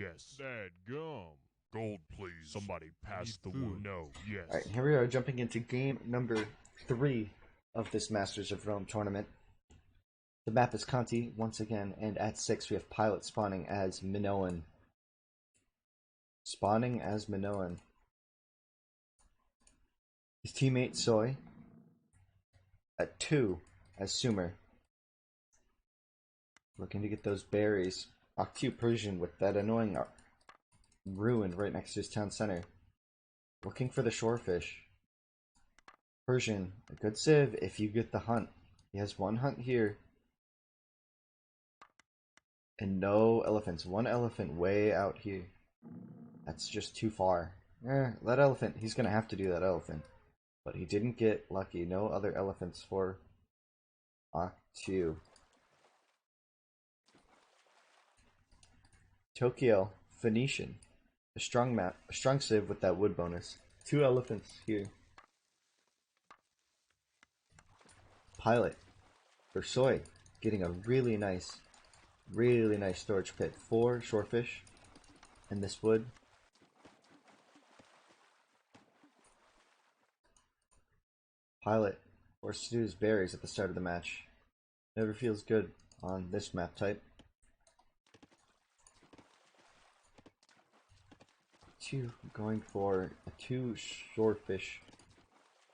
Yes. Dad gum. Gold, please. Somebody pass the wood. No. Yes. Alright, here we are jumping into game number 3 of this Masters of Rome tournament. The map is Conti once again, and at 6 we have Pilot spawning as Minoan. His teammate Soy. At 2 as Sumer. Looking to get those berries. Octu Persian with that annoying ruin right next to his town center. Looking for the shorefish. Persian, a good civ if you get the hunt. He has one hunt here. And no elephants. One elephant way out here. That's just too far. That elephant, he's gonna have to do that elephant. But he didn't get lucky. No other elephants for Octu. Tokyo, Phoenician. A strong map, a strong civ with that wood bonus. 2 elephants here. Pilot, for Soy, getting a really nice storage pit. 4 shorefish in this wood. Pilot, forced to do his berries at the start of the match. Never feels good on this map type. 2 going for a 2 shorefish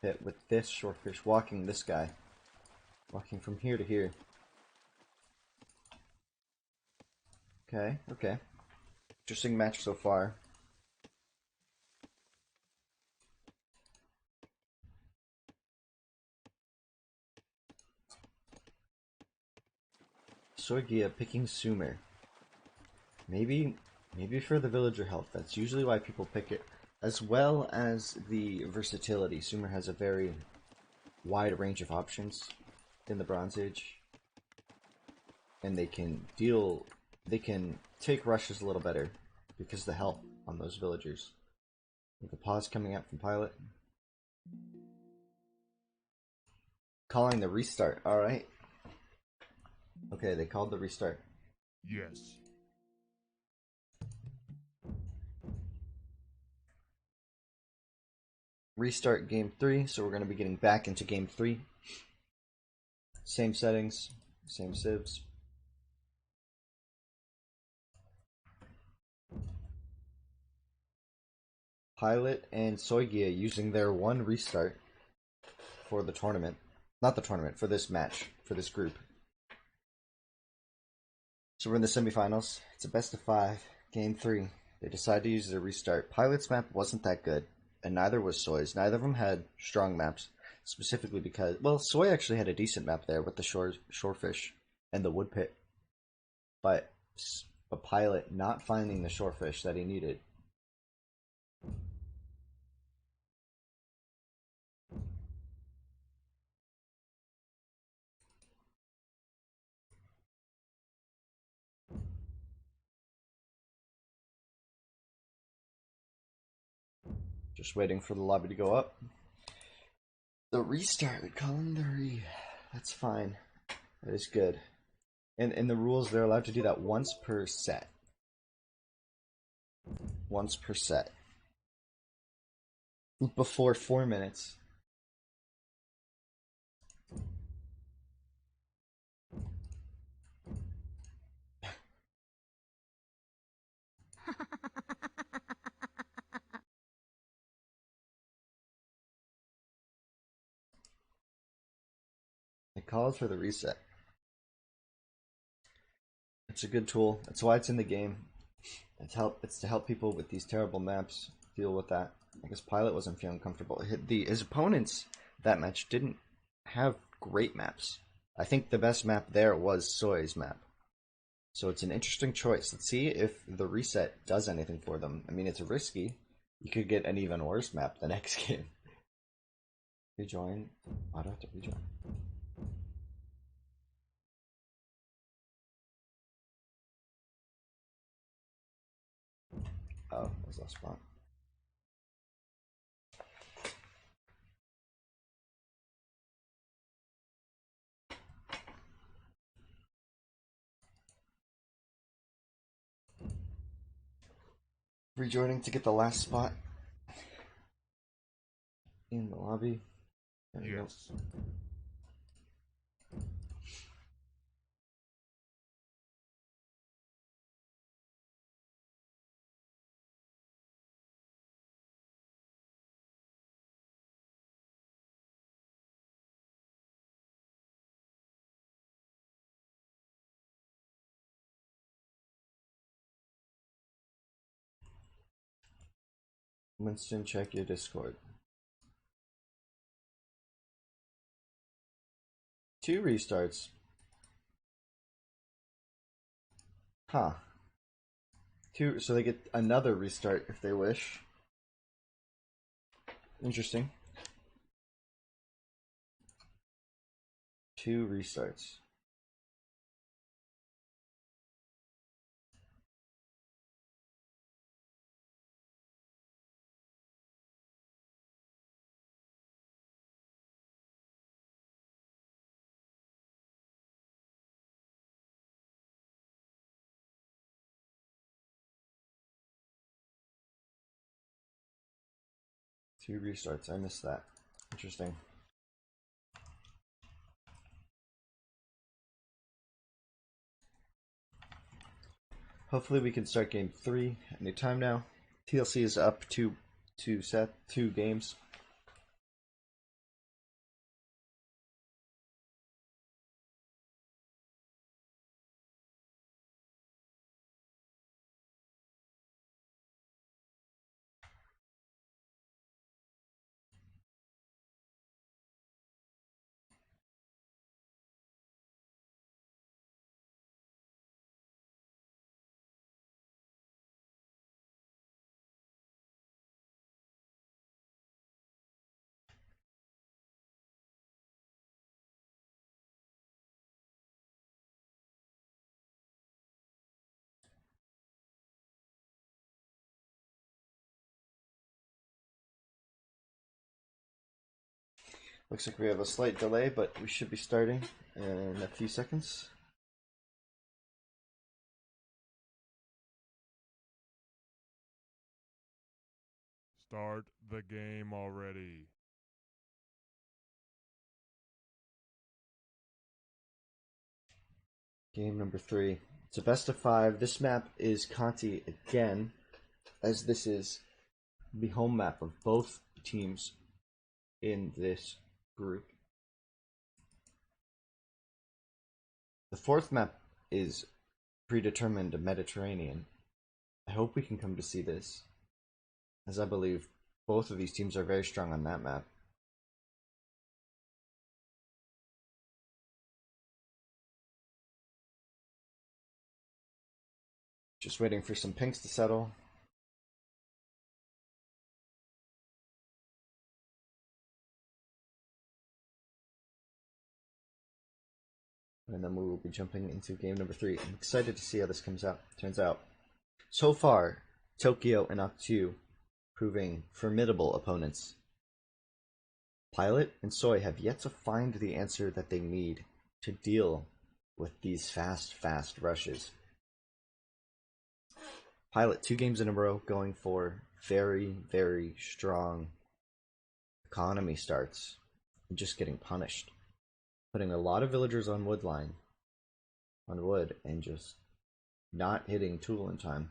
pit with this shorefish walking this guy. Walking from here to here. Okay. Interesting match so far. DrSoigia picking Sumer. Maybe for the villager health. That's usually why people pick it. As well as the versatility. Sumer has a very wide range of options in the Bronze Age. And they can take rushes a little better because of the help on those villagers. With the pause coming out from Pilot. Calling the restart, alright. Okay, they called the restart. Yes. Restart game 3, so we're going to be getting back into game 3. Same settings, same civs. Pilot and DrSoigia using their 1 restart for the tournament. Not the tournament, for this match, for this group. So we're in the semifinals. It's a best of 5, game 3. They decide to use their restart. Pilot's map wasn't that good, and neither was Soy's. Neither of them had strong maps, specifically because, well, Soy actually had a decent map there with the shorefish and the wood pit. But Pilot not finding the shorefish that he needed. Just waiting for the lobby to go up. The restart, calling the re. That's fine. That is good. And in the rules, they're allowed to do that once per set. Once per set. Before 4 minutes. It calls for the reset. It's a good tool. That's why it's in the game. It's to help people with these terrible maps deal with that. I guess Pilot wasn't feeling comfortable. His opponents that match didn't have great maps. I think the best map there was Soy's map. So it's an interesting choice. Let's see if the reset does anything for them. I mean, it's risky. You could get an even worse map the next game. Rejoin. I'd have to rejoin. Oh, that was last spot. Rejoining to get the last spot in the lobby. There we go. Winston, check your Discord. 2 restarts. Huh. 2, so they get another restart if they wish. Interesting. 2 restarts. Two restarts. I missed that. Interesting. Hopefully we can start game 3 anytime now. TLC is up 2 games. Looks like we have a slight delay, but we should be starting in a few seconds. Start the game already. Game number 3. It's a best of 5. This map is Conti again, as this is the home map of both teams in this group. The 4th map is predetermined Mediterranean. I hope we can come to see this, as I believe both of these teams are very strong on that map. Just waiting for some pinks to settle. And then we will be jumping into game number 3. I'm excited to see how this turns out. So far, Tokyo and Octu proving formidable opponents. Pilot and Soy have yet to find the answer that they need to deal with these fast rushes. Pilot 2 games in a row going for very strong economy starts and just getting punished. Putting a lot of villagers on wood and just not hitting tool in time.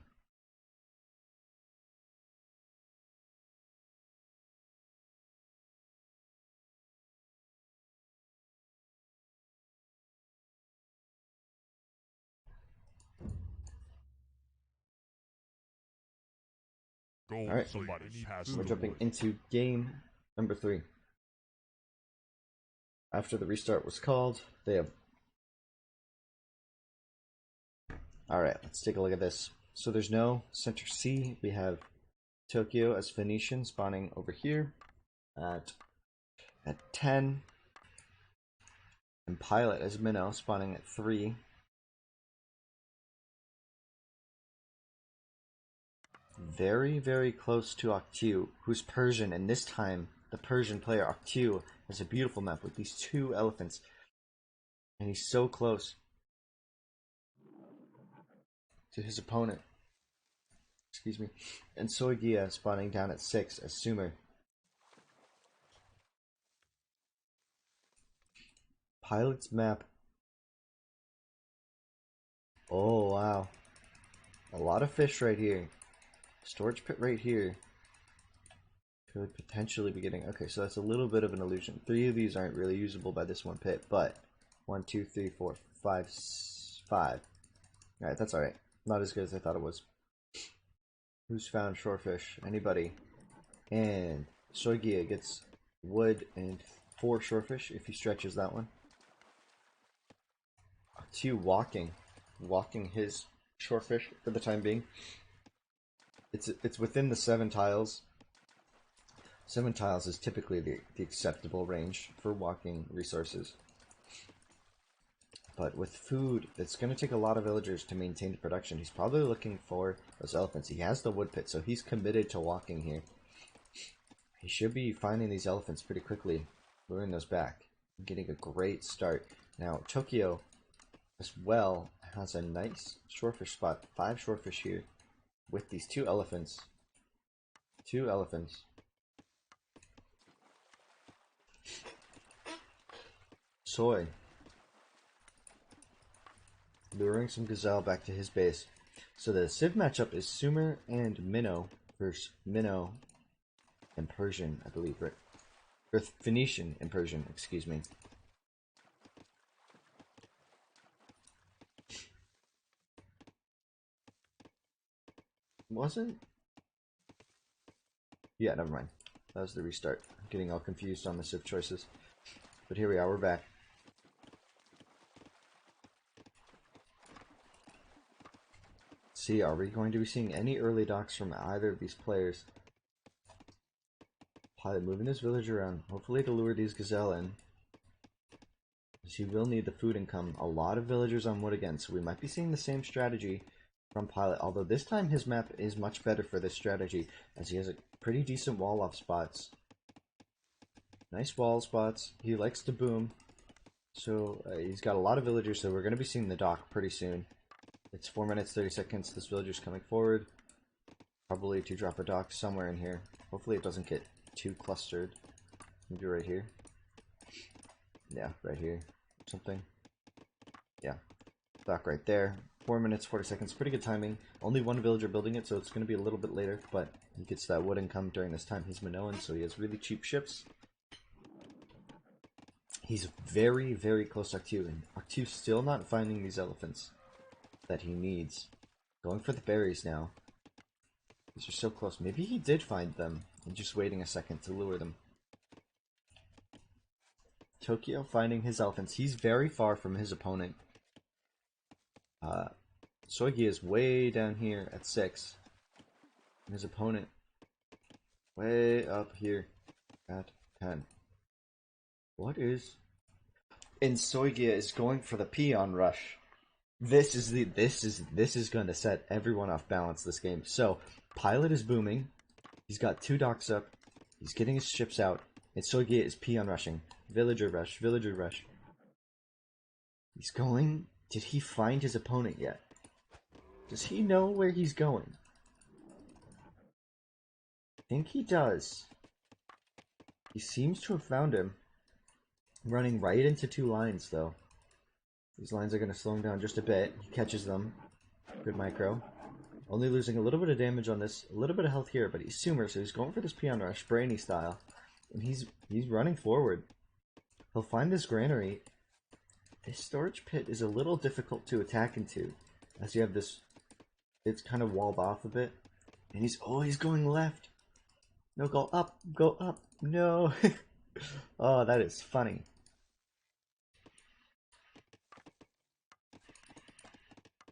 Gold. All right, Somebody pass we're jumping into game number 3. After the restart was called, they have... Alright, let's take a look at this. So there's no center C. We have Tokyo as Phoenician spawning over here at 10. And Pilot as Minnow spawning at 3. Very close to Octu, who's Persian, and this time the Persian player Octu has a beautiful map with these 2 elephants. And he's so close to his opponent. excuse me, and Soigia spawning down at 6 as Sumer. Pilot's map. Oh, wow. A lot of fish right here. Storage pit right here. Could potentially be getting... Okay, so that's a little bit of an illusion. 3 of these aren't really usable by this one pit, but 1, 2, 3, 4, 5, 5. Alright, that's alright. Not as good as I thought it was. Who's found shorefish? Anybody? And Soigia gets wood and 4 shorefish if he stretches that one. 2 walking his shorefish for the time being. It's within the 7 tiles. 7 tiles is typically the acceptable range for walking resources. But with food, it's going to take a lot of villagers to maintain the production. He's probably looking for those elephants. He has the wood pit, so he's committed to walking here. He should be finding these elephants pretty quickly, luring those back, getting a great start. Now, Tokyo, as well, has a nice shorefish spot. 5 shorefish here with these 2 elephants. 2 elephants. Soy luring some gazelle back to his base. So the Civ matchup is Sumer and Minnow versus Minnow and Persian, I believe, right? Or Phoenician and Persian, excuse me. Wasn't? Yeah, never mind. That was the restart. I'm getting all confused on the Civ choices. But here we are, we're back. See, are we going to be seeing any early docks from either of these players? Pilot moving his village around, hopefully to lure these gazelle in. Because he will need the food income. A lot of villagers on wood again, so we might be seeing the same strategy from Pilot, although this time his map is much better for this strategy, as he has a pretty decent wall off spots. Nice wall spots. He likes to boom. So he's got a lot of villagers, so we're going to be seeing the dock pretty soon. It's 4 minutes, 30 seconds. This villager's coming forward. Probably to drop a dock somewhere in here. Hopefully it doesn't get too clustered. Maybe right here. Yeah, right here. Something. Yeah. Dock right there. 4 minutes, 40 seconds. Pretty good timing. Only 1 villager building it, so it's going to be a little bit later. But he gets that wood income during this time. He's Minoan, so he has really cheap ships. He's very, very close to Octu, and Octu's still not finding these elephants that he needs. Going for the berries now. These are so close. Maybe he did find them and just waiting a second to lure them. Tokyo finding his elephants. He's very far from his opponent. Soigia is way down here at 6. And his opponent way up here at 10. What is... And Soigia is going for the peon rush. This is going to set everyone off balance this game. So, Pilot is booming. He's got 2 docks up. He's getting his ships out. And Soigia is peon rushing. Villager rush, villager rush. He's going... Did he find his opponent yet? Does he know where he's going? I think he does. He seems to have found him. Running right into 2 lines, though. These lines are going to slow him down just a bit. He catches them. Good micro. Only losing a little bit of damage on this. A little bit of health here, but he's Sumer, so he's going for this peon rush, brainy style. And he's running forward. He'll find this granary. This storage pit is a little difficult to attack into, as you have this... It's kind of walled off a bit. And he's going left. No, go up, no. Oh, that is funny.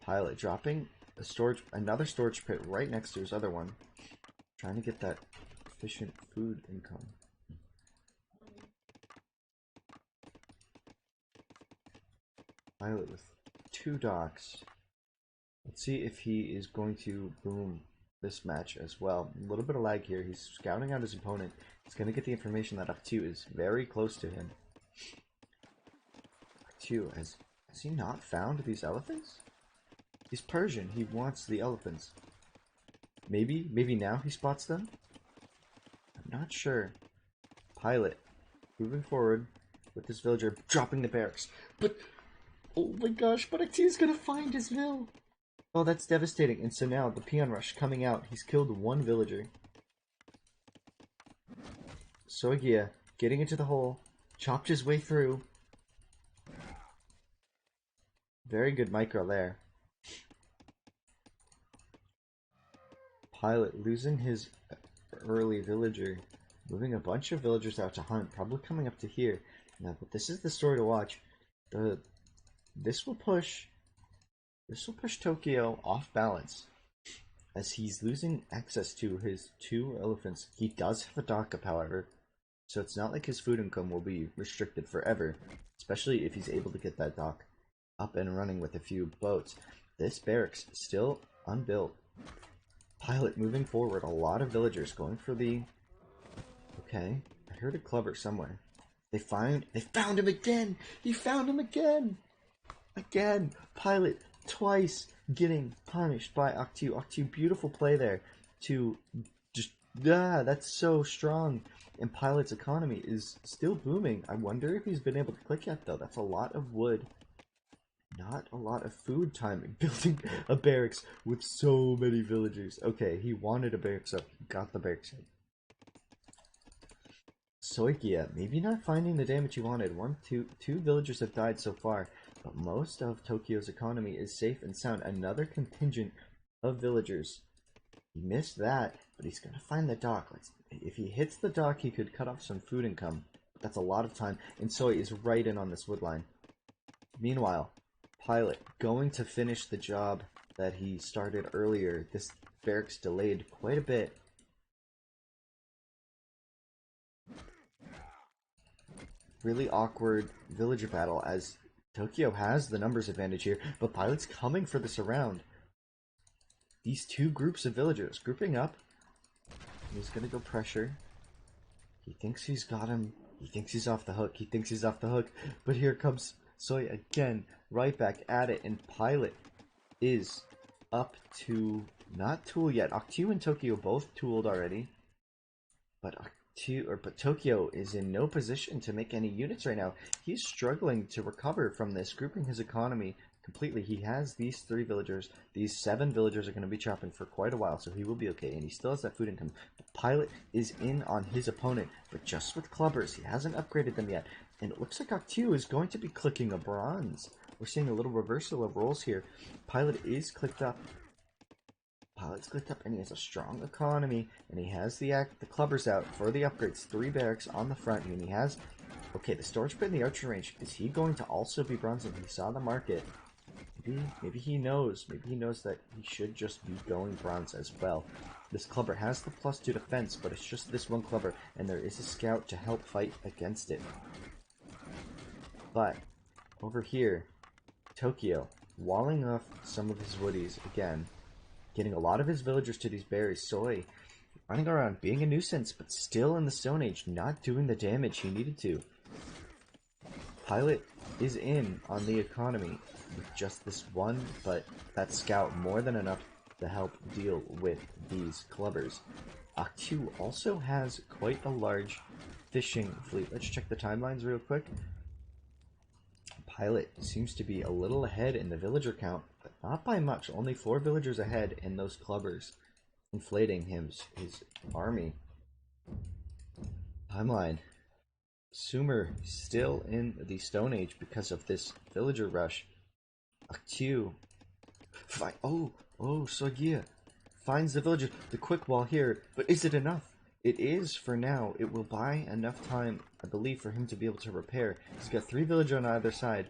Pilot dropping another storage pit right next to his other one. Trying to get that efficient food income. Pilot with 2 docks. Let's see if he is going to boom this match as well. A little bit of lag here. He's scouting out his opponent. He's going to get the information that Octu is very close to him. Octu, has he not found these elephants? He's Persian. He wants the elephants. Maybe now he spots them? I'm not sure. Pilot, moving forward with this villager, dropping the barracks. But, oh my gosh, but Acti's gonna find his mill! Oh, that's devastating. And so now, the peon rush coming out. He's killed one villager. Soigia getting into the hole, chopped his way through. Very good micro there. Pilot losing his early villager, moving a bunch of villagers out to hunt, probably coming up to here. Now, but this is the story to watch. This will push Tokyo off balance, as he's losing access to his 2 elephants. He does have a dock up, however, so it's not like his food income will be restricted forever, especially if he's able to get that dock up and running with a few boats. This barracks still unbuilt. Pilot moving forward, a lot of villagers going for the... Okay, I heard a clever somewhere. They found him again! He found him again! Again! Pilot twice getting punished by Octu. Octu, beautiful play there to just... that's so strong. And Pilot's economy is still booming. I wonder if he's been able to click yet, though. That's a lot of wood. Not a lot of food time building a barracks with so many villagers. Okay, he wanted a barracks up. He got the barracks up. Soigia, maybe not finding the damage he wanted. Two villagers have died so far, but most of Tokyo's economy is safe and sound. Another contingent of villagers. He missed that, but he's gonna find the dock. If he hits the dock, he could cut off some food income. That's a lot of time, and Soi is right in on this wood line. Meanwhile, Pilot going to finish the job that he started earlier. This barracks delayed quite a bit. Really awkward villager battle, as Tokyo has the numbers advantage here, but Pilot's coming for this around. These 2 groups of villagers grouping up. He's gonna go pressure. He thinks he's got him. He thinks he's off the hook. But here comes Soi again, right back at it, and Pilot is up to not tool yet. Octu and Tokyo both tooled already, but Tokyo is in no position to make any units right now. He's struggling to recover from this, grouping his economy completely. He has these 3 villagers. These 7 villagers are going to be chopping for quite a while, so he will be okay, and he still has that food income. The Pilot is in on his opponent, but just with clubbers. He hasn't upgraded them yet. And it looks like Octu is going to be clicking a bronze. We're seeing a little reversal of roles here. Pilot is clicked up. Pilot's clicked up, and he has a strong economy. And he has the clubbers out for the upgrades. 3 barracks on the front. And he has... Okay, the storage pit in the archer range. Is he going to also be bronzing? He saw the market. Maybe he knows. Maybe he knows that he should just be going bronze as well. This clubber has the +2 defense, but it's just this one clubber. And there is a scout to help fight against it. But over here, Tokyo walling off some of his woodies again, getting a lot of his villagers to these berries. Soi running around, being a nuisance, but still in the Stone Age, not doing the damage he needed to. Pilot is in on the economy with just this one, but that scout more than enough to help deal with these clubbers. Octu also has quite a large fishing fleet. Let's check the timelines real quick. Pilot seems to be a little ahead in the villager count, but not by much. Only 4 villagers ahead in those clubbers, inflating his army. Timeline. Sumer still in the Stone Age because of this villager rush. Octu. Soigia finds the villager. The quick wall here, but is it enough? It is for now. It will buy enough time, I believe, for him to be able to repair. He's got 3 villagers on either side.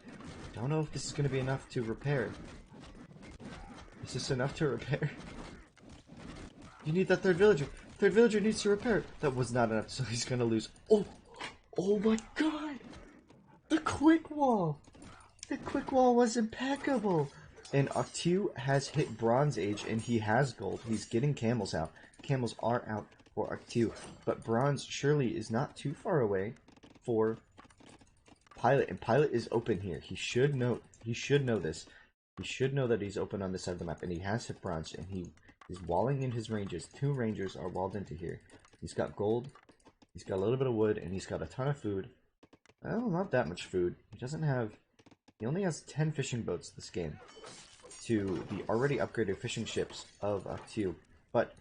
Don't know if this is going to be enough to repair. Is this enough to repair? You need that 3rd villager. 3rd villager needs to repair. That was not enough, so he's going to lose. Oh my god! The quick wall! The quick wall was impeccable! And Octu has hit Bronze Age, and he has gold. He's getting camels out. Camels are out for Octu, but Bronze surely is not too far away for Pilot, and Pilot is open here. He should know this. He should know that he's open on this side of the map, and he has hit Bronze, and He's walling in his ranges. 2 rangers are walled into here. He's got gold, he's got a little bit of wood, and he's got a ton of food. Well, not that much food. He only has 10 fishing boats this game to the already upgraded fishing ships of Aktiu. But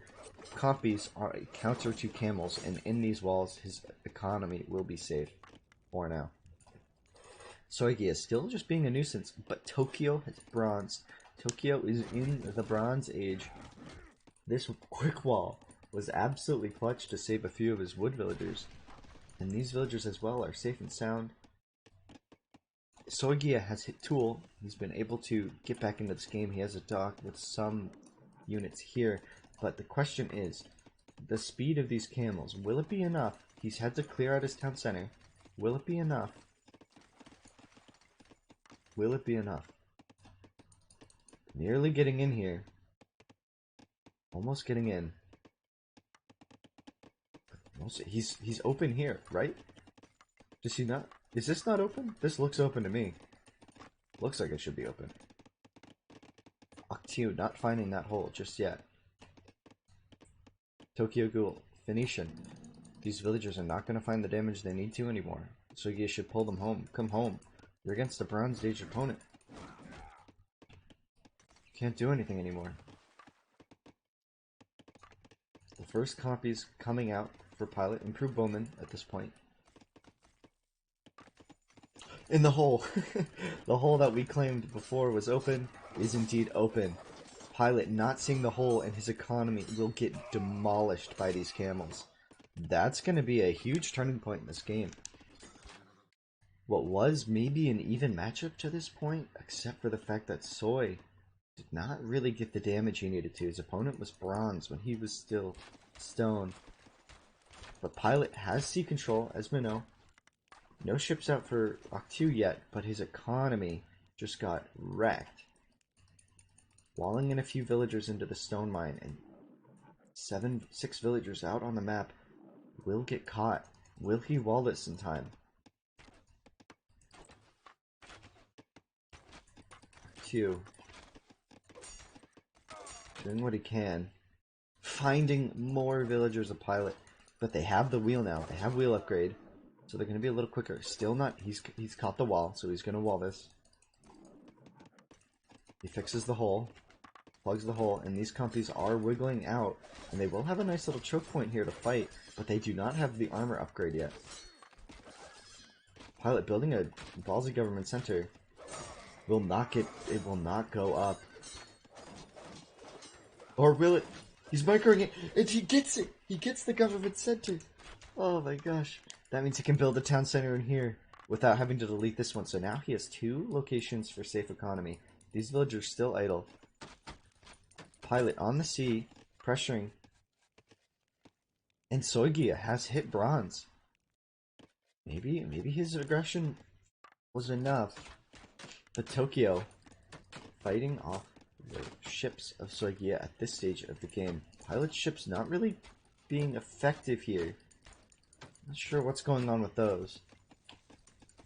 copies are a counter to camels, and in these walls, his economy will be safe for now. Soigia is still just being a nuisance, but Tokyo has bronze. Tokyo is in the Bronze Age. This quick wall was absolutely clutch to save a few of his wood villagers. And these villagers as well are safe and sound. Soigia has hit Tool. He's been able to get back into this game. He has a dock with some units here. But the question is, the speed of these camels, will it be enough? He's had to clear out his town center. Will it be enough? Will it be enough? Nearly getting in here. Almost getting in. He's open here, right? Does he not? Is this not open? This looks open to me. Looks like it should be open. Aktiu not finding that hole just yet. Tokyo Ghoul, Phoenician. These villagers are not going to find the damage they need to anymore. So you should pull them home. Come home. You're against a Bronze Age opponent. You can't do anything anymore. The first copies coming out for Pilot. Improved Bowman at this point. In the hole. The hole that we claimed before was open is indeed open. Pilot not seeing the hole and his economy will get demolished by these camels. That's going to be a huge turning point in this game. What was maybe an even matchup to this point, except for the fact that Soy did not really get the damage he needed to. His opponent was bronze when he was still stone. But Pilot has sea control, as we know. No ships out for Aktiu yet, but his economy just got wrecked. Walling in a few villagers into the stone mine, and 6 villagers out on the map will get caught. Will he wall this in time? Aktiu doing what he can. Finding more villagers of Pilot. But they have the wheel now. They have wheel upgrade. So they're going to be a little quicker. Still not... He's caught the wall, so he's going to wall this. He fixes the hole. Plugs the hole, and these compies are wiggling out. And they will have a nice little choke point here to fight, but they do not have the armor upgrade yet. Pilot building a ballsy government center will not get... It will not go up. Or will it? He's microing it, and he gets it! He gets the government center! Oh my gosh. That means he can build a town center in here without having to delete this one. So now he has 2 locations for safe economy. These villagers still idle. Pilot on the sea, pressuring. And Soigia has hit bronze. Maybe his aggression was enough. But Tokyo fighting off the ships of Soigia at this stage of the game. Pilot ships not really being effective here. Not sure what's going on with those.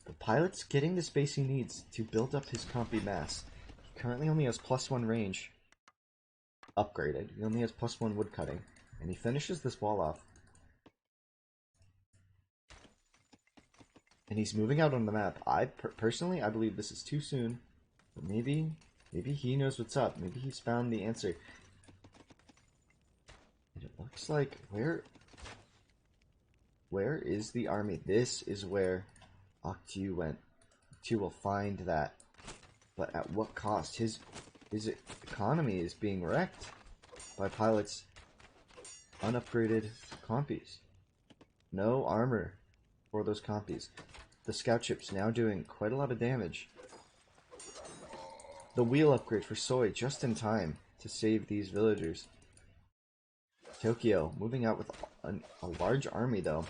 The Pilot's getting the space he needs to build up his compy mass. He currently only has +1 range. Upgraded. He only has +1 wood cutting. And he finishes this wall off. And he's moving out on the map. Personally, I believe this is too soon. But maybe he knows what's up. Maybe he's found the answer. And it looks like... Where is the army? This is where Aktiu went. Aktiu will find that. But at what cost? His economy is being wrecked by Pilot's unupgraded compies. No armor for those compies. The scout ships now doing quite a lot of damage. The wheel upgrade for Soy just in time to save these villagers. Tokyo moving out with a large army though.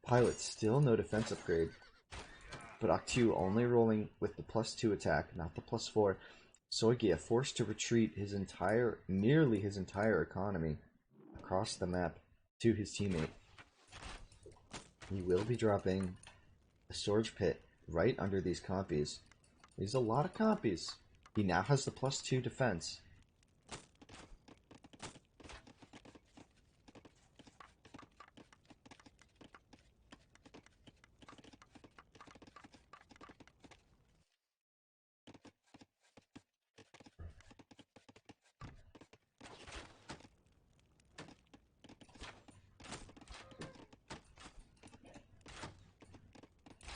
Pilot still no defense upgrade. But Aktiu only rolling with the +2 attack, not the +4. Soigia forced to retreat nearly his entire economy across the map to his teammate. He will be dropping a storage pit right under these compies. There's a lot of compies. He now has the +2 defense.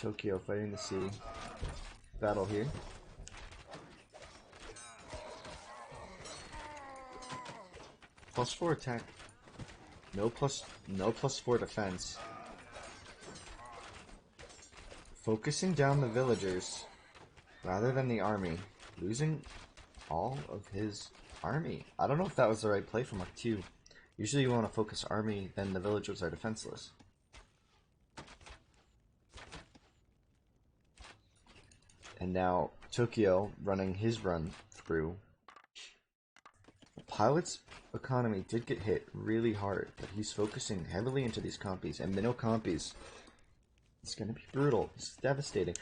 Tokyo fighting the sea. Battle here. +4 attack. No +4 defense. Focusing down the villagers rather than the army. Losing all of his army. I don't know if that was the right play from Mark 2. Usually you want to focus army, then the villagers are defenseless. And now Tokyo running his run through. The pilot's economy did get hit really hard, but he's focusing heavily into these compies, and minnow compies. It's going to be brutal. It's devastating.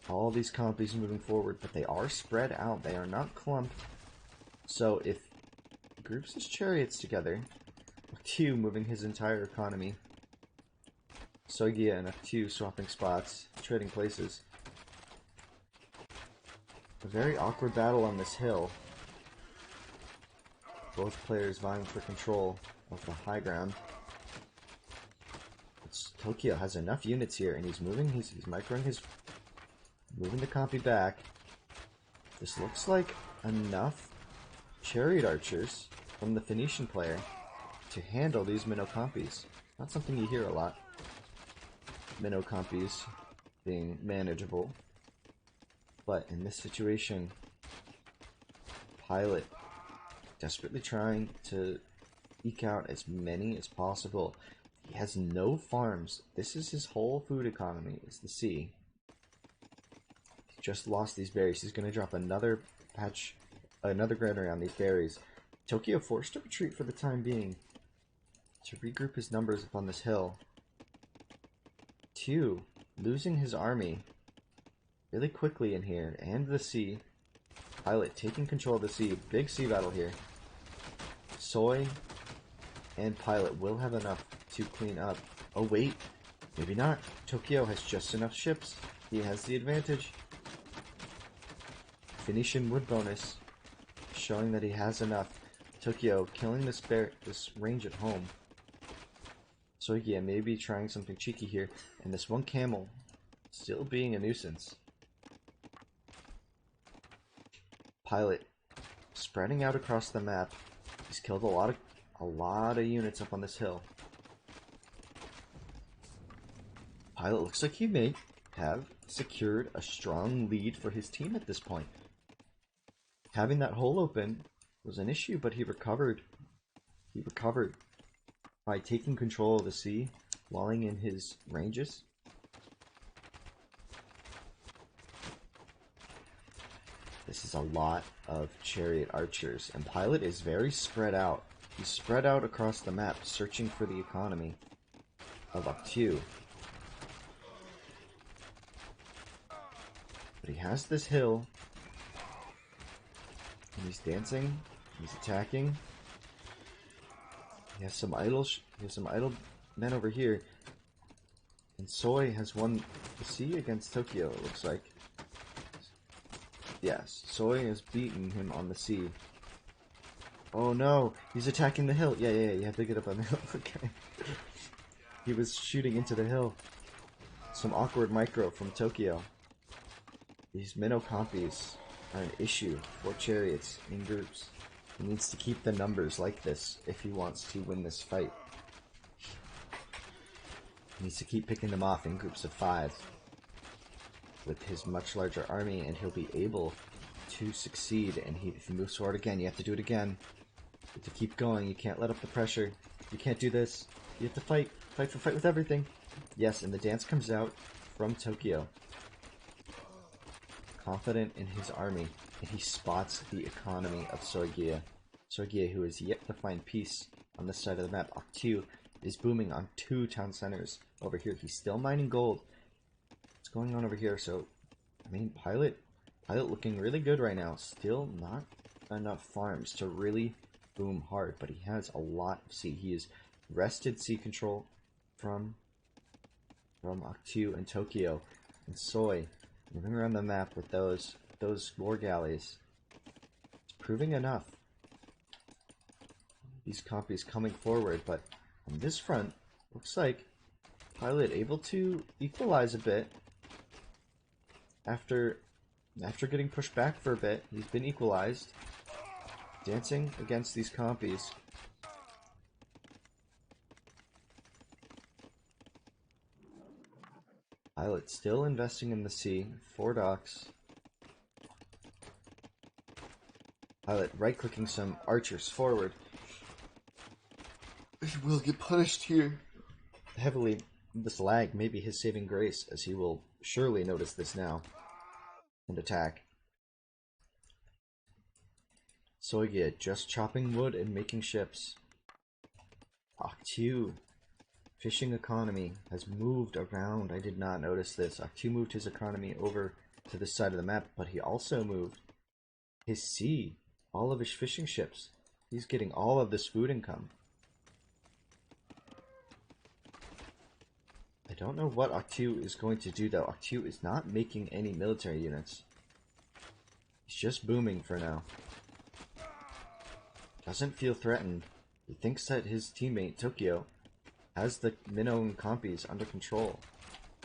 All these compies moving forward, but they are spread out. They are not clumped. So if he groups his chariots together, F2 moving his entire economy, Soigia and F2 swapping spots, trading places. A very awkward battle on this hill. Both players vying for control of the high ground. Tokyo has enough units here, and he's moving. He's microing his, moving the compy back. This looks like enough chariot archers from the Phoenician player to handle these minnow compies. Not something you hear a lot. Minnow compies being manageable, but in this situation, Pilot desperately trying to eke out as many as possible. He has no farms. This is his whole food economy, is the sea. He just lost these berries. He's going to drop another patch, another granary on these berries. Tokyo forced to retreat for the time being to regroup his numbers up on this hill. 2, losing his army really quickly in here, and the sea. Pilot taking control of the sea. Big sea battle here. Soy and Pilot will have enough to clean up. Oh wait, maybe not. Tokyo has just enough ships. He has the advantage. Phoenician wood bonus, showing that he has enough. Tokyo killing this range at home. Soigia maybe trying something cheeky here, and this one camel still being a nuisance. Pilot spreading out across the map. He's killed a lot of units up on this hill. Pilot looks like he may have secured a strong lead for his team at this point. Having that hole open was an issue, but he recovered. He recovered by taking control of the sea, walling in his ranges. This is a lot of chariot archers, and Pilot is very spread out. He's spread out across the map, searching for the economy of Aktu. But he has this hill, and he's dancing, he's attacking. He has some idle men over here. And Soy has won the sea against Tokyo, it looks like. Yes, Soy has beaten him on the sea. Oh no, he's attacking the hill. Yeah, you have to get up on the hill. Okay. He was shooting into the hill. Some awkward micro from Tokyo. These minnow compies are an issue for chariots in groups. He needs to keep the numbers like this if he wants to win this fight. He needs to keep picking them off in groups of 5 with his much larger army, and he'll be able to succeed. And if he moves forward again, you have to do it again. You have to keep going. You can't let up the pressure. You can't do this. You have to fight. Fight with everything. Yes, and the dance comes out from Tokyo. Confident in his army, and he spots the economy of Soigia. Soigia, who is yet to find peace on this side of the map. Aktu is booming on 2 town centers over here. He's still mining gold. What's going on over here? So, I mean, Pilot looking really good right now. Still not enough farms to really boom hard, but he has a lot of sea. He has wrested sea control from Aktu and Tokyo, and Soy moving around the map with those war galleys. It's proving enough. These compies coming forward, but on this front, looks like Pilot able to equalize a bit. After getting pushed back for a bit, he's been equalized. Dancing against these compies. Pilot still investing in the sea. 4 docks. Pilot right-clicking some archers forward. He will get punished here. Heavily, this lag may be his saving grace, as he will surely notice this now. And attack. DrSoigia just chopping wood and making ships. Octu. Fishing economy has moved around. I did not notice this. Octu moved his economy over to this side of the map, but he also moved his sea. All of his fishing ships. He's getting all of this food income. I don't know what Octu is going to do though. Octu is not making any military units. He's just booming for now. Doesn't feel threatened. He thinks that his teammate Tokyo has the Minnow and compies under control.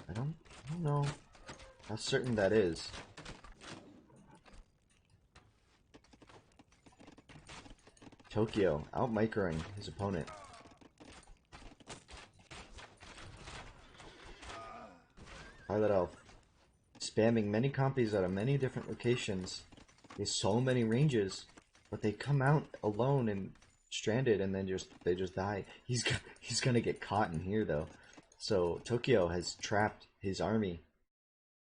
I don't know how certain that is. Tokyo out-microing his opponent. Pilot Elf spamming many compies out of many different locations. There's so many ranges, but they come out alone and stranded, and then they just die. He's gonna get caught in here though. So Tokyo has trapped his army.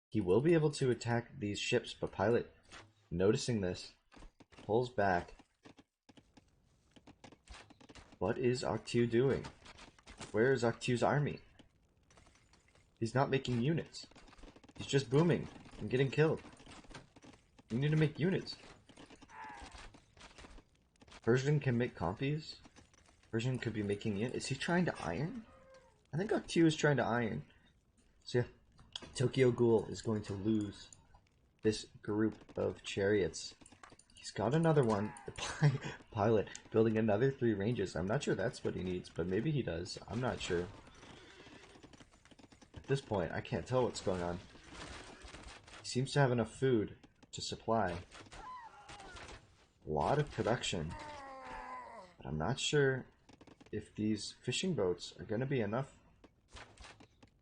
He will be able to attack these ships, but Pilot, noticing this, pulls back. What is Octu doing? Where is Octu's army? He's not making units. He's just booming and getting killed. You need to make units. Persian can make compies. Persian could be making units. Is he trying to iron? I think Octu is trying to iron. So yeah, Tokyo Ghoul is going to lose this group of chariots. He's got another one. Pilot building another 3 ranges. I'm not sure that's what he needs, but maybe he does. I'm not sure. At this point, I can't tell what's going on. He seems to have enough food to supply. A lot of production. But I'm not sure if these fishing boats are going to be enough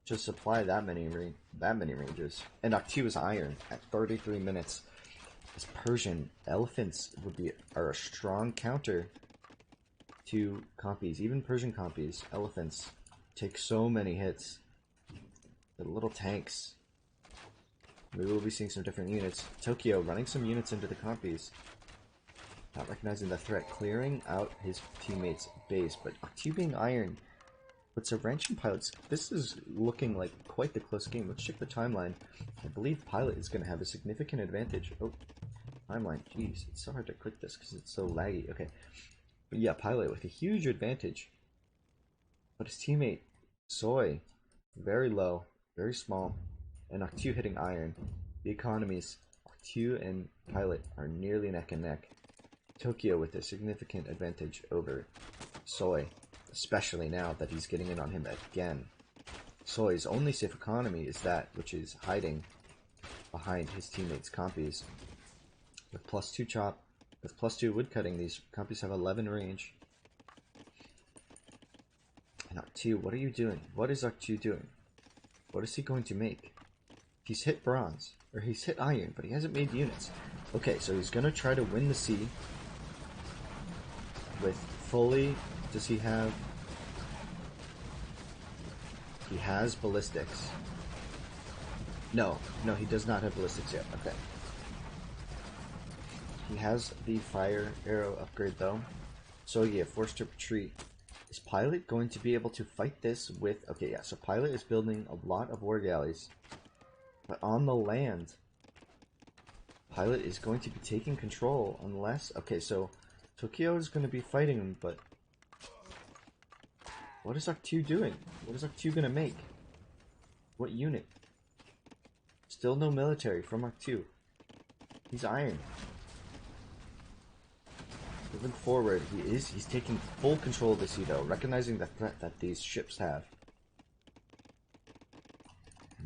to supply that many ranges. And Octu is iron at 33 minutes. This Persian elephants are a strong counter to compies. Even Persian compies, elephants, take so many hits. The little tanks. Maybe we'll be seeing some different units. Tokyo running some units into the compies. Not recognizing the threat, clearing out his teammate's base. But Octu being iron puts a wrench in Pilot's. This is looking like quite the close game. Let's check the timeline. I believe Pilot is going to have a significant advantage. Oh, timeline. Jeez, it's so hard to click this because it's so laggy. Okay. But yeah, Pilot with a huge advantage. But his teammate, Soy, very low, very small. And Octu hitting iron. The economies, Octu and Pilot are nearly neck and neck. Tokyo with a significant advantage over Soy, especially now that he's getting in on him again. Soy's only safe economy is that which is hiding behind his teammates' compies. With +2 chop, with +2 woodcutting, these compies have 11 range. And Octu, what are you doing? What is Octu doing? What is he going to make? He's hit bronze, or he's hit iron, but he hasn't made units. Okay, so he's gonna try to win the sea with fully. Does he have? He has ballistics. No, he does not have ballistics yet. Okay. He has the fire arrow upgrade though. So yeah, forced to retreat. Is Pilot going to be able to fight this with? Okay, yeah. So Pilot is building a lot of war galleys. But on the land, Pilot is going to be taking control unless... Okay, so Tokyo is going to be fighting him, but... What is Octu doing? What is Octu going to make? What unit? Still no military from Octu. He's iron. Moving forward, he's taking full control of the sea though, recognizing the threat that these ships have.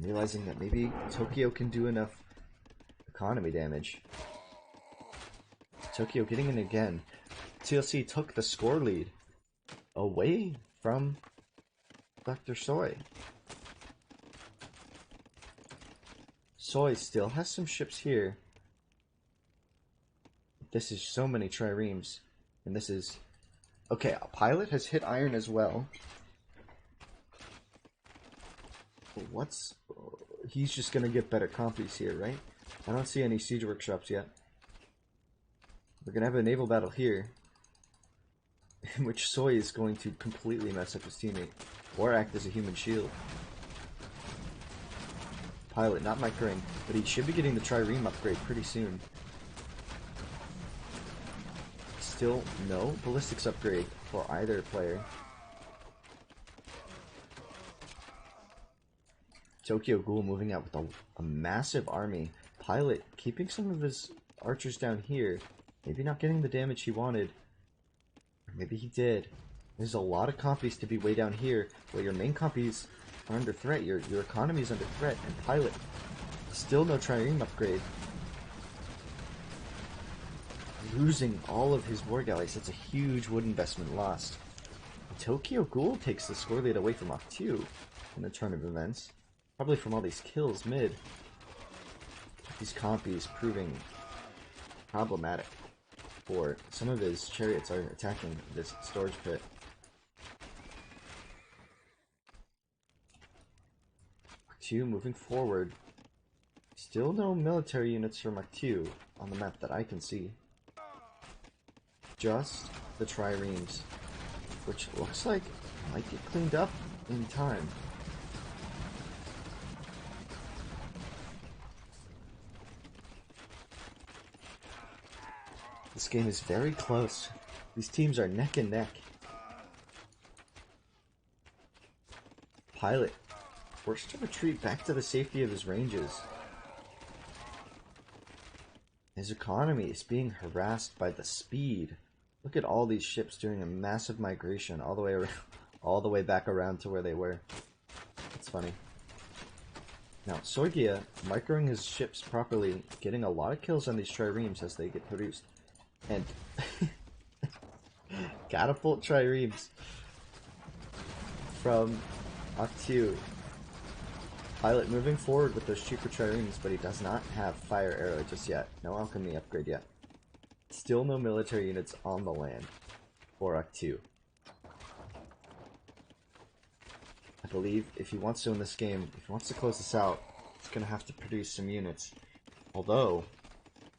realizing that maybe Tokyo can do enough economy damage. Tokyo getting in again. TLC took the score lead away from Dr. Soy. Soy still has some ships here. This is so many triremes. And this is... Okay, a pilot has hit iron as well. What's... He's just gonna get better compies here, right? I don't see any siege workshops yet. We're gonna have a naval battle here, in which Soy is going to completely mess up his teammate, or act as a human shield. Pilot not microing, but he should be getting the trireme upgrade pretty soon. Still no ballistics upgrade for either player. Tokyo Ghoul moving out with a massive army. Pilot keeping some of his archers down here. Maybe not getting the damage he wanted. Or maybe he did. There's a lot of compies to be way down here, where your main compies are under threat. Your economy is under threat. And Pilot, still no trireme upgrade. Losing all of his war galleys. That's a huge wood investment lost. Tokyo Ghoul takes the score lead away from Mach 2 in the turn of events. Probably from all these kills mid. These compies proving problematic. For some of his chariots are attacking this storage pit. Mach 2 moving forward. Still no military units for Mach 2 on the map that I can see. Just the triremes, which looks like might get cleaned up in time. This game is very close. These teams are neck and neck. Pilot forced to retreat back to the safety of his ranges. His economy is being harassed by the speed. Look at all these ships doing a massive migration all the way around, all the way back around to where they were. It's funny. Now, Soigia microing his ships properly, getting a lot of kills on these triremes as they get produced. And catapult triremes from Mach 2. Pilot moving forward with those cheaper triremes, but he does not have fire arrow just yet. No alchemy upgrade yet. Still no military units on the land for Mach 2. I believe if he wants to win this game, if he wants to close this out, he's going to have to produce some units. Although,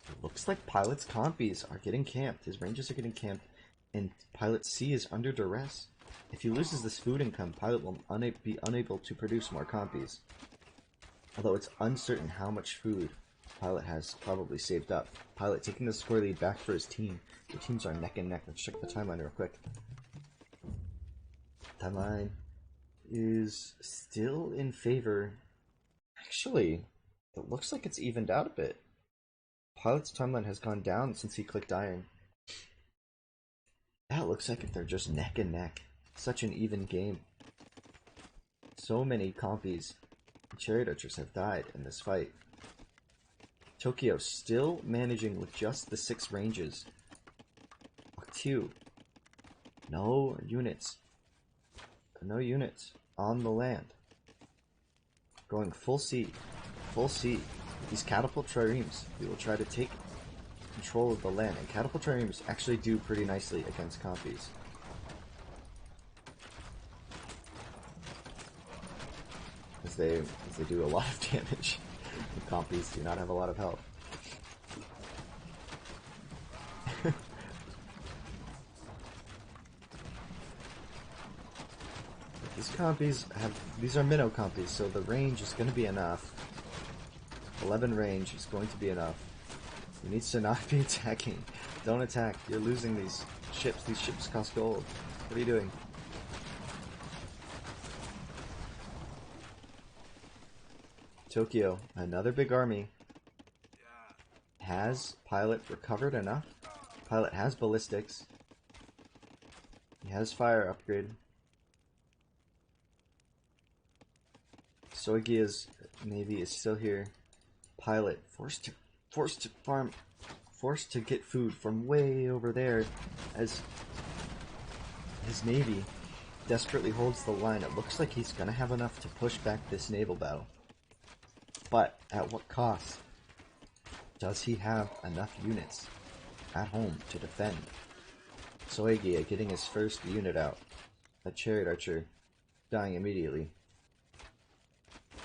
it looks like Pilot's compies are getting camped. His ranges are getting camped, and Pilot C is under duress. If he loses this food income, Pilot will be unable to produce more compies. Although it's uncertain how much food Pilot has probably saved up. Pilot taking the score lead back for his team. The teams are neck and neck. Let's check the timeline real quick. Timeline is still in favor. Actually, it looks like it's evened out a bit. Pilot's timeline has gone down since he clicked iron. That looks like they're just neck and neck. Such an even game. So many compies and chariot archers have died in this fight. Tokyo still managing with just the 6 ranges. Mach 2. No units. No units on the land. Going full C. Full C. These catapult triremes, we will try to take control of the land, and catapult triremes actually do pretty nicely against compies. As they do a lot of damage. The compies do not have a lot of health. These compies these are minnow compies, so the range is going to be enough. 11 range is going to be enough. He needs to not be attacking. Don't attack. You're losing these ships. These ships cost gold. What are you doing? Tokyo, another big army. Has Pilot recovered enough? Pilot has ballistics. He has fire upgrade. Soigia's Navy is still here. Pilot forced to get food from way over there as his Navy desperately holds the line. It looks like he's gonna have enough to push back this naval battle. But at what cost? Does he have enough units at home to defend? DrSoigia getting his first unit out. A chariot archer dying immediately.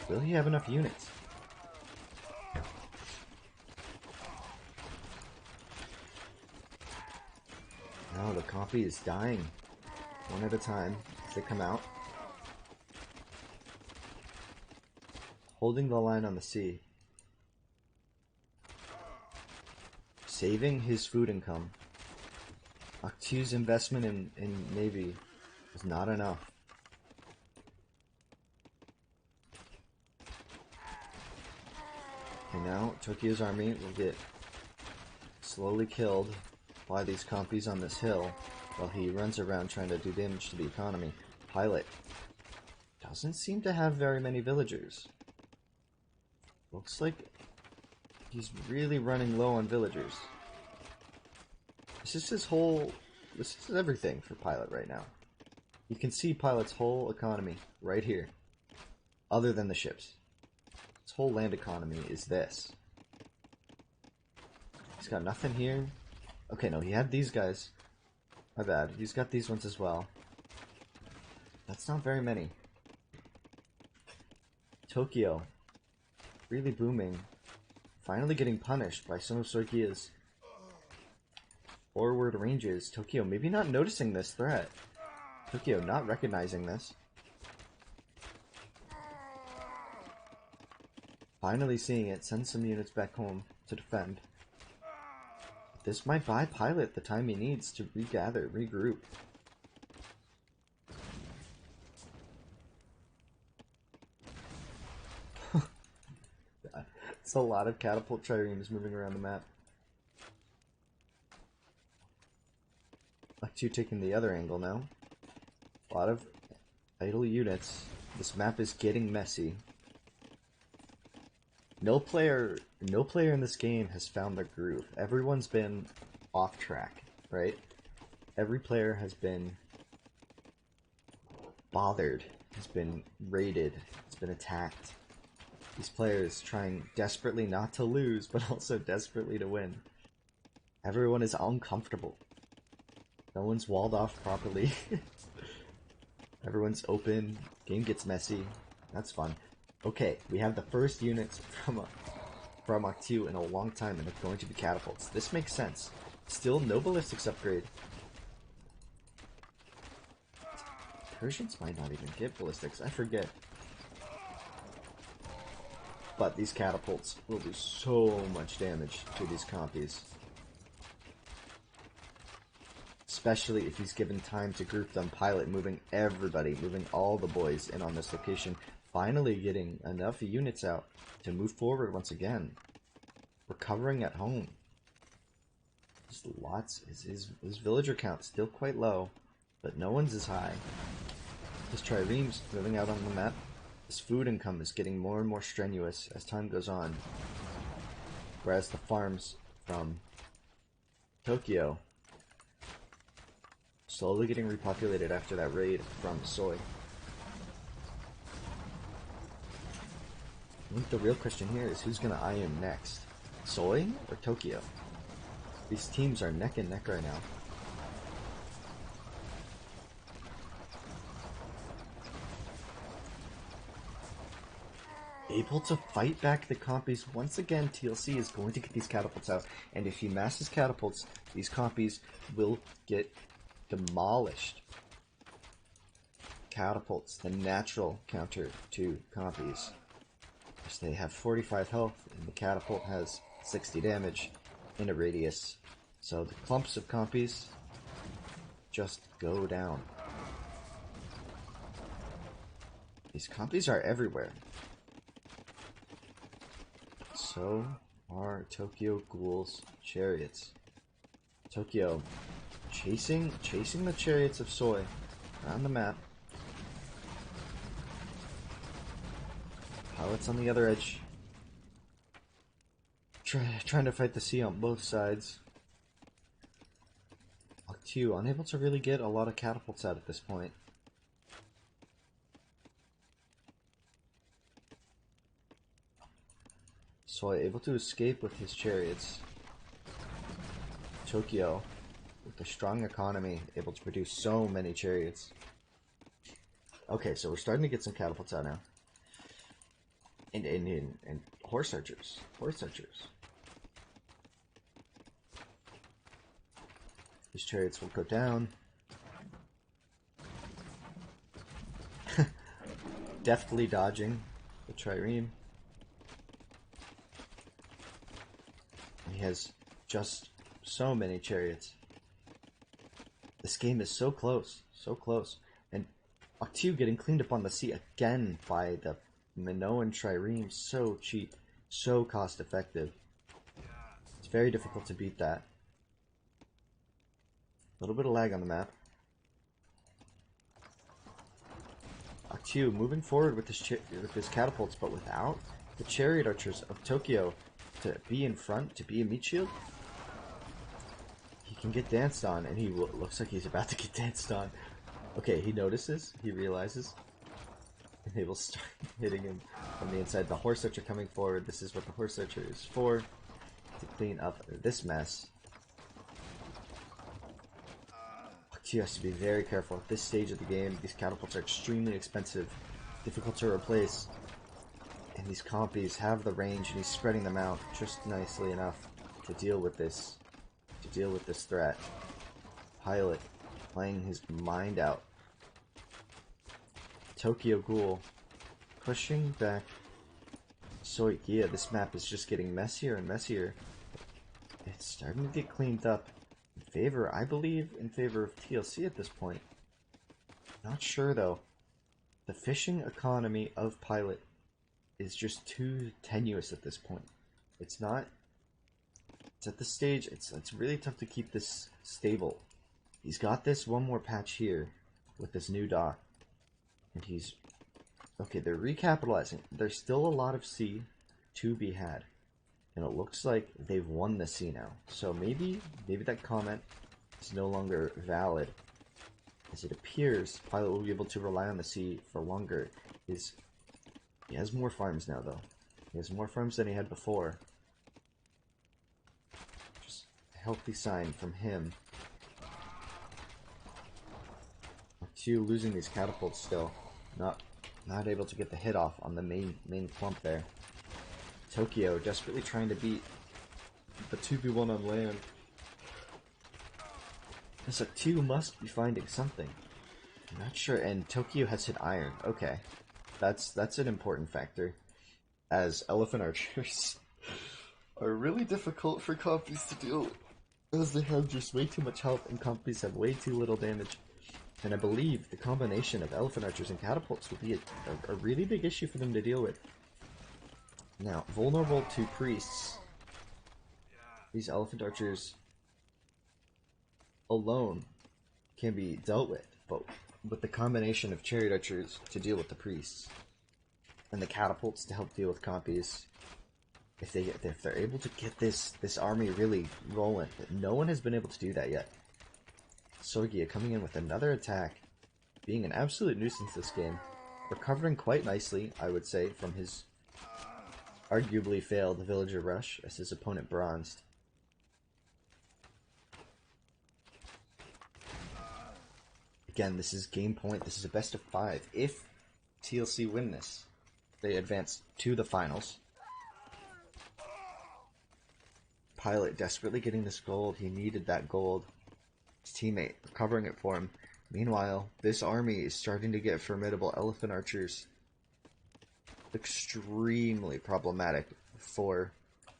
Will he have enough units? No, the copy is dying. One at a time as they come out. Holding the line on the sea. Saving his food income. Aktu's investment in Navy is not enough. And now Tokyo's army will get slowly killed by these compies on this hill while he runs around trying to do damage to the economy. Pilot doesn't seem to have very many villagers. Looks like he's really running low on villagers. This is everything for Pilot right now. You can see Pilot's whole economy right here, other than the ships. His whole land economy is this. He's got nothing here. Okay, no, he had these guys. My bad. He's got these ones as well. That's not very many. Tokyo, really booming. Finally getting punished by some of DrSoigia's forward ranges. Tokyo maybe not noticing this threat. Tokyo not recognizing this. Finally seeing it, send some units back home to defend. This might buy Pilot the time he needs to regather, regroup. It's a lot of catapult triremes moving around the map. Aktu taking the other angle now. A lot of idle units. This map is getting messy. No player in this game has found their groove. Everyone's been off track, right? Every player has been bothered, has been raided, has been attacked. These players trying desperately not to lose, but also desperately to win. Everyone is uncomfortable. No one's walled off properly. Everyone's open. Game gets messy. That's fun. Okay, we have the first units from Aktu in a long time, and it's going to be catapults. This makes sense. Still no ballistics upgrade. Persians might not even get ballistics. I forget. But these catapults will do so much damage to these compies. Especially if he's given time to group them. Pilot moving everybody, moving all the boys in on this location. Finally getting enough units out to move forward once again. Recovering at home. Just lots. His villager count still quite low, but no one's as high. His triremes moving out on the map. His food income is getting more and more strenuous as time goes on. Whereas the farms from Tokyo slowly getting repopulated after that raid from Soy. I think the real question here is who's going to eye him next? Soy or Tokyo? These teams are neck and neck right now. Able to fight back the compies. Once again, TLC is going to get these catapults out. And if he masses catapults, these compies will get demolished. Catapults, the natural counter to compies. They have 45 health, and the catapult has 60 damage in a radius. So the clumps of compies just go down. These compies are everywhere. So are Tokyo Ghoul's chariots. Tokyo chasing the chariots of Soy around the map. Pilot's on the other edge. Trying to fight the sea on both sides. Q, unable to really get a lot of catapults out at this point. So able to escape with his chariots. Tokyo, with a strong economy, able to produce so many chariots. Okay, so we're starting to get some catapults out now. And horse archers. Horse archers. These chariots will go down. Deftly dodging the trireme. He has just so many chariots. This game is so close. So close. And Octu getting cleaned up on the sea again by the Minoan trireme. So cheap. So cost effective. It's very difficult to beat that. A little bit of lag on the map. Octu moving forward with his catapults, but without the chariot archers of Tokyo to be in front, to be a meat shield. He can get danced on, and he looks like he's about to get danced on. Okay, he notices, he realizes, and they will start hitting him from the inside. The horse archer coming forward. This is what the horse archer is for, to clean up this mess. He has to be very careful at this stage of the game. These catapults are extremely expensive, difficult to replace, and these compies have the range, and he's spreading them out just nicely enough to deal with this threat. Pilot playing his mind out. Tokyo Ghoul pushing back Soikia. This map is just getting messier and messier. It's starting to get cleaned up. I believe, in favor of TLC at this point. Not sure though. The fishing economy of Pilot is just too tenuous at this point. It's not. It's at this stage. It's really tough to keep this stable. He's got this one more patch here with this new dock, and he's okay. They're recapitalizing. There's still a lot of sea to be had. And it looks like they've won the sea now. So maybe that comment is no longer valid. As it appears, Pilot will be able to rely on the sea for longer. He has more farms now, though. He has more farms than he had before. Just a healthy sign from him. Q losing these catapults still. Not able to get the hit off on the main clump there. Tokyo desperately trying to beat the 2v1 on land. This Octu must be finding something. I'm not sure, and Tokyo has hit iron. Okay. That's an important factor. As elephant archers are really difficult for compies to deal with, as they have just way too much health and compies have way too little damage. And I believe the combination of elephant archers and catapults will be a really big issue for them to deal with. Now, vulnerable to priests, these elephant archers alone can be dealt with, but with the combination of chariot archers to deal with the priests, and the catapults to help deal with compies, if they're able to get this army really rolling, but no one has been able to do that yet. Soigia coming in with another attack, being an absolute nuisance this game, recovering quite nicely, I would say, from his arguably failed villager rush as his opponent bronzed. Again, this is game point. This is a best of 5. If TLC win this, they advance to the finals. Pilot desperately getting this gold. He needed that gold. His teammate recovering it for him. Meanwhile, this army is starting to get formidable elephant archers. Extremely problematic for...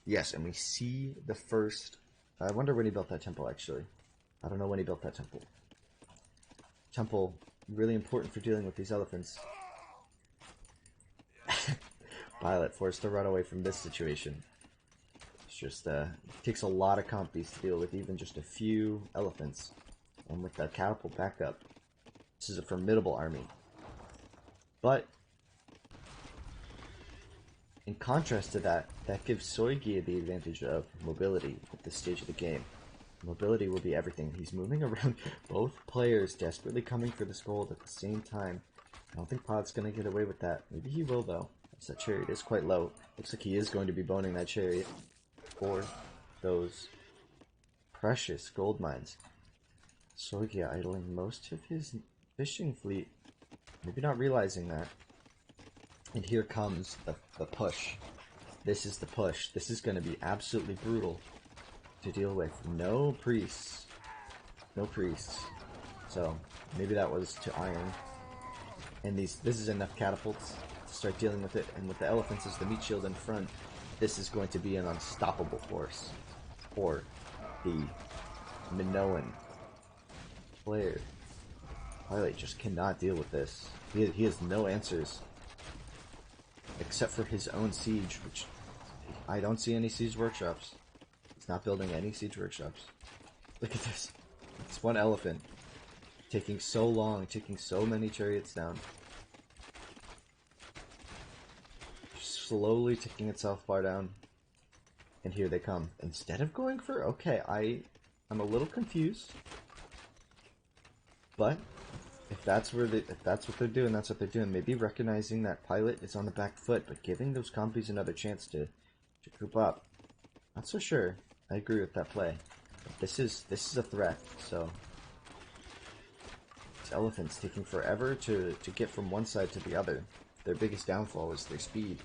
Yes, and we see the first... I wonder when he built that temple, actually. I don't know when he built that temple. Temple, really important for dealing with these elephants. Pilot forced to run away from this situation. It's just, it takes a lot of compies to deal with even just a few elephants. And with that catapult backup, this is a formidable army. But In contrast to that, that gives Soigia the advantage of mobility at this stage of the game. Mobility will be everything. He's moving around, both players desperately coming for this gold at the same time. I don't think Pod's going to get away with that. Maybe he will, though, as that chariot is quite low. Looks like he is going to be boning that chariot for those precious gold mines. Soigia idling most of his fishing fleet, maybe not realizing that. And here comes the push. This is the push. This is going to be absolutely brutal to deal with. No priests. No priests. So, maybe that was to iron. And this is enough catapults to start dealing with it. And with the elephants as the meat shield in front, this is going to be an unstoppable force for the Minoan player. Pilot just cannot deal with this. He has no answers. Except for his own siege, which I don't see any siege workshops. He's not building any siege workshops. Look at this. This one elephant taking so long, taking so many chariots down. Slowly taking itself far down. And here they come. Instead of going for... Okay, I'm a little confused. But if that's what they're doing, that's what they're doing. Maybe recognizing that Pilot is on the back foot, but giving those compies another chance to group up. Not so sure. I agree with that play. But this is a threat, so these elephants taking forever to get from one side to the other. Their biggest downfall is their speed.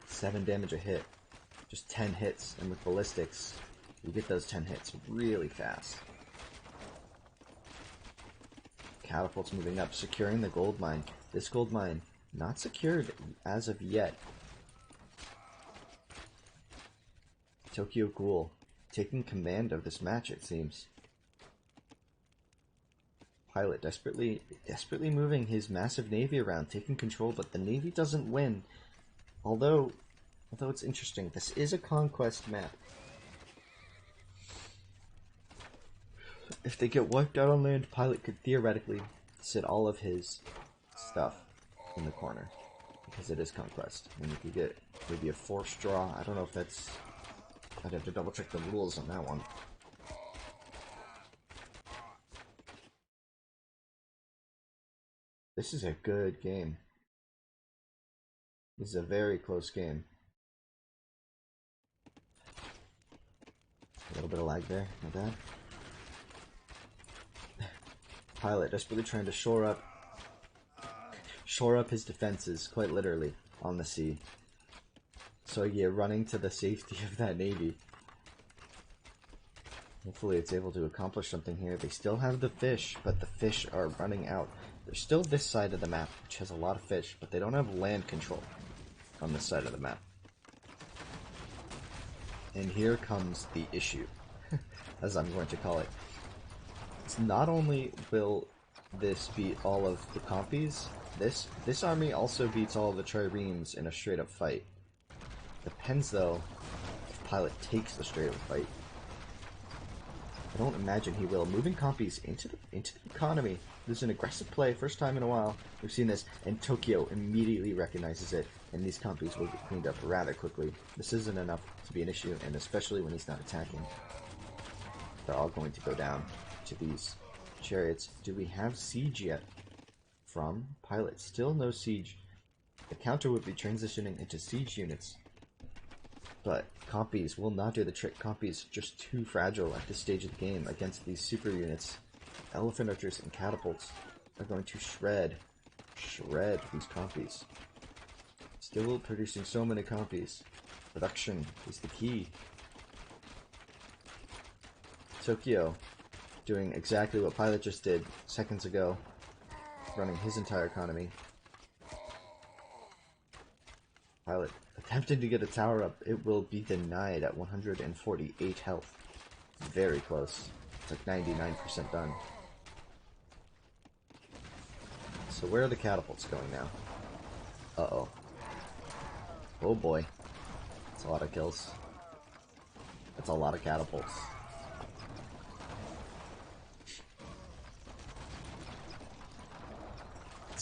7 damage a hit. Just 10 hits, and with ballistics, you get those 10 hits really fast. Catapults moving up, securing the gold mine. This gold mine, not secured as of yet. Tokyo Ghoul taking command of this match, it seems. Pilot desperately moving his massive navy around, taking control, but the navy doesn't win. Although it's interesting, this is a conquest map. If they get wiped out on land, Pilot could theoretically sit all of his stuff in the corner, because it is conquest. And you could get maybe a forced draw. I don't know if that's... I'd have to double check the rules on that one. This is a good game. This is a very close game. A little bit of lag there, not bad. Pilot desperately trying to shore up his defenses, quite literally, on the sea. So yeah, running to the safety of that navy. Hopefully it's able to accomplish something here. They still have the fish, but the fish are running out. They're still this side of the map, which has a lot of fish, but they don't have land control on this side of the map. And here comes the issue, as I'm going to call it. It's not only will this beat all of the compies, this army also beats all of the triremes in a straight up fight. Depends though if Pilot takes the straight up fight. I don't imagine he will. Moving compies into the economy. This is an aggressive play, first time in a while we've seen this, and Tokyo immediately recognizes it, and these compies will get cleaned up rather quickly. This isn't enough to be an issue, and especially when he's not attacking. They're all going to go down to these chariots. Do we have siege yet from Pilot? Still no siege. The counter would be transitioning into siege units. But compies will not do the trick. Compies just too fragile at this stage of the game against these super units. Elephant archers and catapults are going to shred these compies. Still producing so many compies. Production is the key. Tokyo doing exactly what Pilot just did seconds ago, running his entire economy. Pilot attempting to get a tower up, it will be denied at 148 health. Very close. It's like 99% done. So where are the catapults going now? Uh-oh. Oh boy. That's a lot of kills. That's a lot of catapults.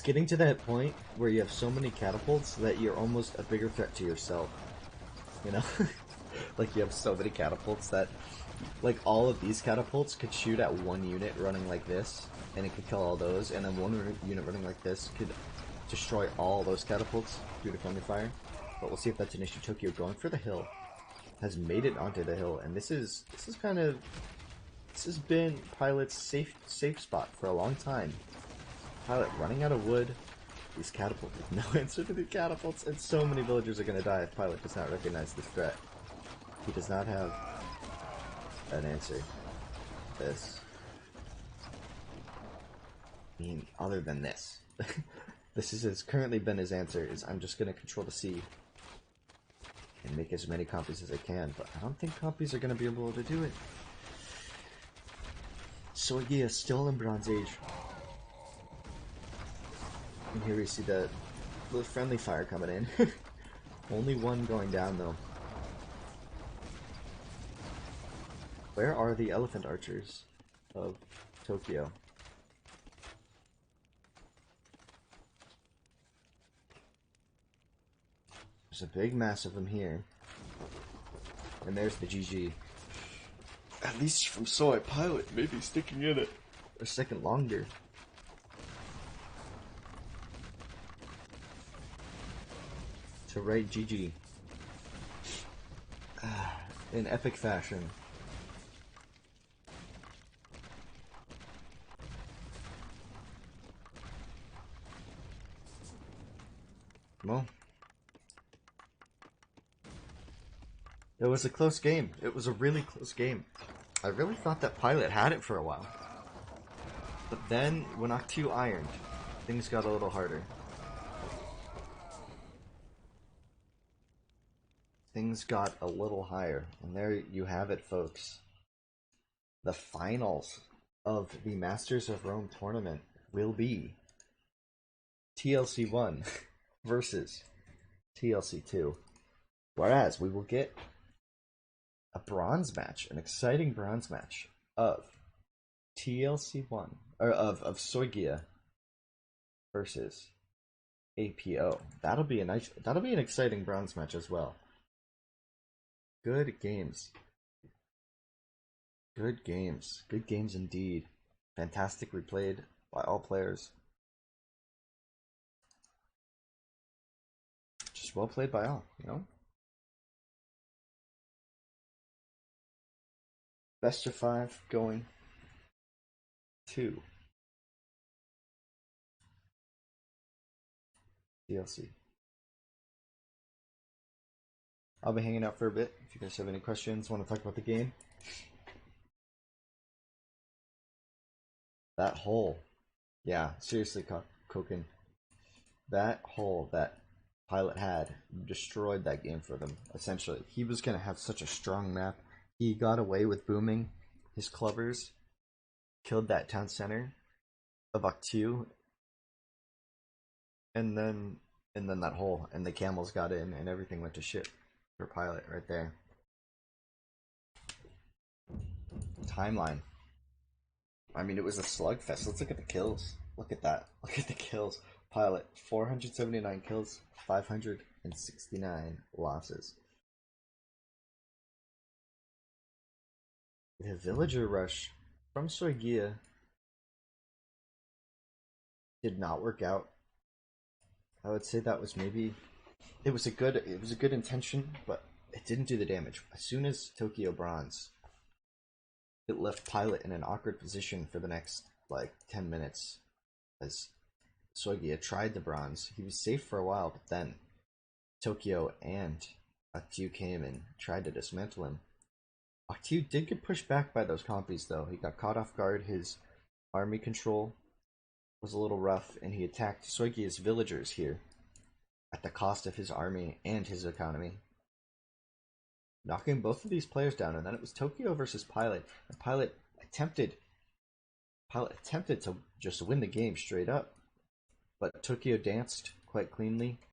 It's getting to that point where you have so many catapults that you're almost a bigger threat to yourself. You know? Like, you have so many catapults that, like, all of these catapults could shoot at one unit running like this, and it could kill all those, and then one unit running like this could destroy all those catapults due to friendly fire. But we'll see if that's an issue. Tokyo going for the hill. Has made it onto the hill, and this has been Pilot's safe spot for a long time. Pilot running out of wood. These catapults, no answer to the catapults, and so many villagers are going to die if Pilot does not recognize this threat. He does not have an answer to this. I mean, other than this. This has currently been his answer, is I'm just going to control the sea and make as many copies as I can, but I don't think copies are going to be able to do it. Soigia is still in Bronze Age. And here we see the little friendly fire coming in. Only one going down though. Where are the elephant archers of Tokyo? There's a big mass of them here. And there's the GG. At least from Soy, Pilot maybe sticking in it a second longer. To write GG. In epic fashion. Well, it was a close game. It was a really close game. I really thought that Pilot had it for a while. But then, when Octu ironed, things got a little harder. Things got a little higher. And there you have it, folks. The finals of the Masters of Rome tournament will be TLC1 versus TLC2. Whereas we will get a bronze match, an exciting bronze match of TLC1, or of Soigia versus APO. That'll be an exciting bronze match as well. Good games. Good games. Good games indeed. Fantastically played by all players. Just well played by all, you know? Best of 5 going to DLC. I'll be hanging out for a bit. If you guys have any questions, want to talk about the game. That hole. Yeah, seriously, Koken. That hole that Pilot had destroyed that game for them, essentially. He was going to have such a strong map. He got away with booming his clubbers, killed that town center of Octu, and then that hole, and the camels got in, and everything went to shit for Pilot right there. Timeline. I mean, it was a slugfest. Let's look at the kills. Look at that. Look at the kills. Pilot, 479 kills, 569 losses. The villager rush from Soigia did not work out. I would say that was maybe it was a good intention, but it didn't do the damage. As soon as Tokyo bronze, it left Pilot in an awkward position for the next like 10 minutes as Soigia tried the bronze. He was safe for a while, but then Tokyo and Octu came and tried to dismantle him. Octu did get pushed back by those compies though. He got caught off guard. His army control was a little rough, and he attacked Soigia's villagers here at the cost of his army and his economy, knocking both of these players down. And then it was Tokyo versus Pilot, and Pilot attempted to just win the game straight up, but Tokyo danced quite cleanly,